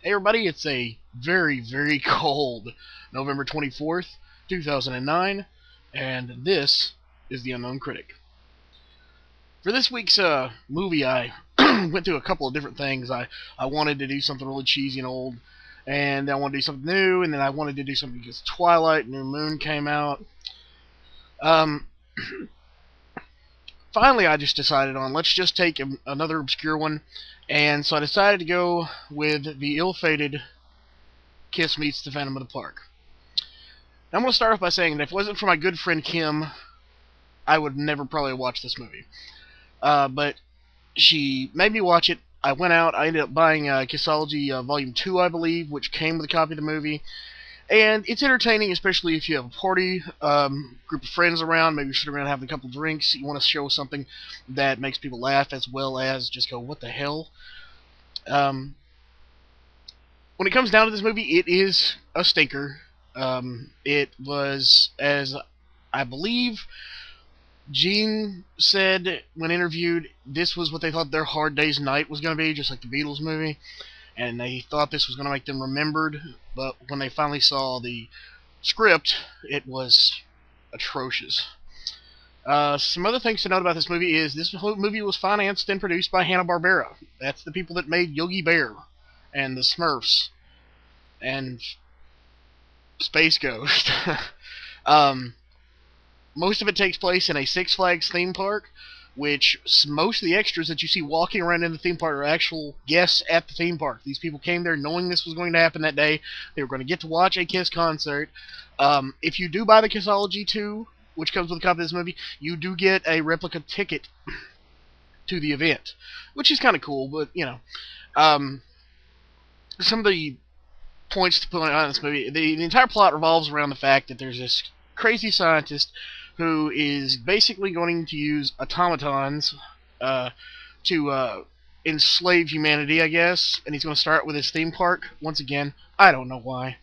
Hey everybody, it's a very, very cold November 24th, 2009, and this is The Unknown Critic. For this week's movie, I went through a couple of different things. I wanted to do something really cheesy and old, and I wanted to do something new, and then I wanted to do something because Twilight New Moon came out. Finally, I just decided on, let's just take another obscure one, and so I decided to go with the ill-fated Kiss Meets the Phantom of the Park. Now, I'm going to start off by saying that if it wasn't for my good friend Kim, I would never probably watch this movie. But she made me watch it. I went out, I ended up buying Kissology Volume 2, I believe, which came with a copy of the movie. And it's entertaining, especially if you have a party, group of friends around, maybe you're sitting around having a couple of drinks, you want to show something that makes people laugh as well as just go, what the hell? When it comes down to this movie, it is a stinker. It was, as I believe Gene said when interviewed, this was what they thought their Hard Day's Night was going to be, just like the Beatles movie. And they thought this was going to make them remembered, but when they finally saw the script, it was atrocious. Some other things to note about this movie is this movie was financed and produced by Hanna-Barbera. That's the people that made Yogi Bear and the Smurfs and Space Ghost. Most of it takes place in a Six Flags theme park, which most of the extras that you see walking around in the theme park are actual guests at the theme park. These people came there knowing this was going to happen that day. They were going to get to watch a Kiss concert. If you do buy the Kissology 2, which comes with a copy of this movie, you do get a replica ticket to the event, which is kind of cool, but, you know. Some of the points to put on this movie, the entire plot revolves around the fact that there's this crazy scientist who is basically going to use automatons to enslave humanity, I guess. And he's going to start with his theme park. Once again, I don't know why.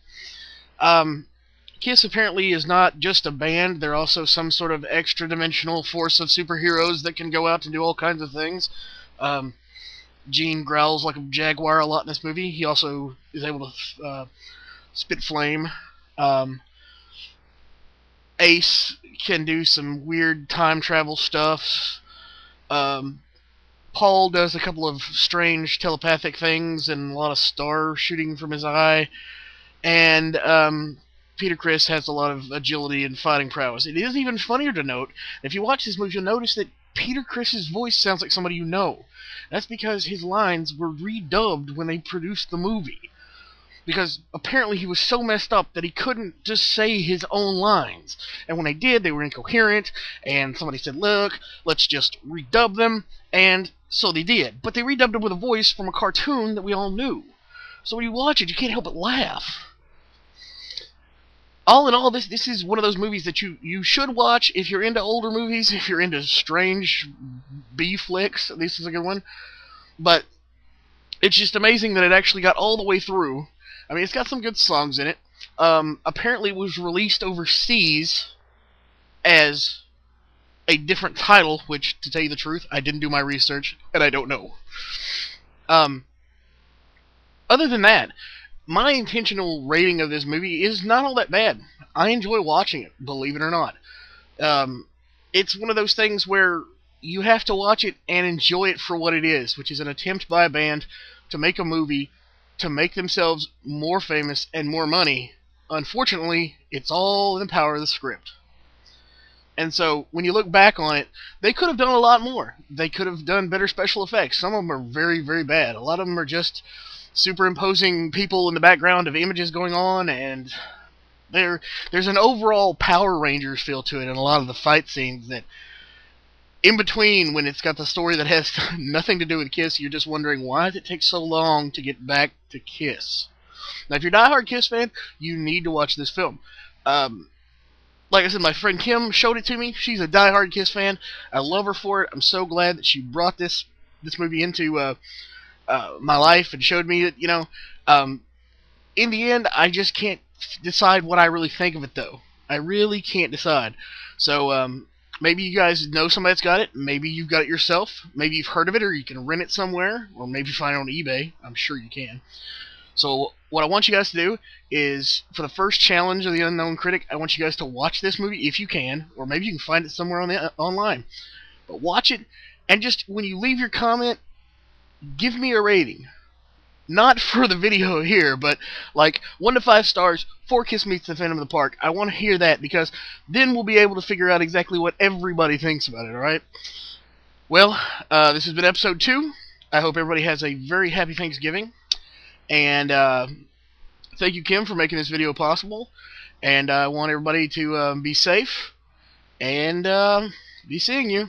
Kiss apparently is not just a band. They're also some sort of extra-dimensional force of superheroes that can go out and do all kinds of things. Gene growls like a jaguar a lot in this movie. He also is able to spit flame. Ace can do some weird time travel stuff. Paul does a couple of strange telepathic things and a lot of star shooting from his eye. And Peter Criss has a lot of agility and fighting prowess. It is even funnier to note, if you watch this movie, you'll notice that Peter Criss's voice sounds like somebody you know. That's because his lines were redubbed when they produced the movie. Because apparently he was so messed up that he couldn't just say his own lines. And when they did, they were incoherent, and somebody said, look, let's just redub them, and so they did. But they redubbed them with a voice from a cartoon that we all knew. So when you watch it, you can't help but laugh. All in all, this is one of those movies that you should watch if you're into older movies, if you're into strange B flicks. This is a good one. But it's just amazing that it actually got all the way through. I mean, it's got some good songs in it. Apparently it was released overseas as a different title, which, to tell you the truth, I didn't do my research, and I don't know. Other than that, my intentional rating of this movie is not all that bad. I enjoy watching it, believe it or not. It's one of those things where you have to watch it and enjoy it for what it is, which is an attempt by a band to make a movie to make themselves more famous and more money. Unfortunately, it's all in the power of the script. And so, when you look back on it, they could have done a lot more. They could have done better special effects. Some of them are very, very bad. A lot of them are just superimposing people in the background of images going on, and there's an overall Power Rangers feel to it in a lot of the fight scenes that, in between, when it's got the story that has nothing to do with Kiss, you're just wondering, why did it take so long to get back to Kiss? Now, if you're a diehard Kiss fan, you need to watch this film. Like I said, my friend Kim showed it to me. She's a diehard Kiss fan. I love her for it. I'm so glad that she brought this movie into my life and showed me it, you know. In the end, I just can't decide what I really think of it, though. I really can't decide. So, maybe you guys know somebody that's got it. Maybe you've got it yourself. Maybe you've heard of it, or you can rent it somewhere, or maybe find it on eBay. I'm sure you can. So what I want you guys to do is, for the first challenge of the Unknown Critic, I want you guys to watch this movie if you can, or maybe you can find it somewhere on the online. But watch it, and just when you leave your comment, give me a rating. Not for the video here, but like 1 to 5 stars for Kiss Meets the Phantom of the Park. I want to hear that, because then we'll be able to figure out exactly what everybody thinks about it, alright? Well, this has been episode 2. I hope everybody has a very happy Thanksgiving. And thank you, Kim, for making this video possible. And I want everybody to be safe, and be seeing you.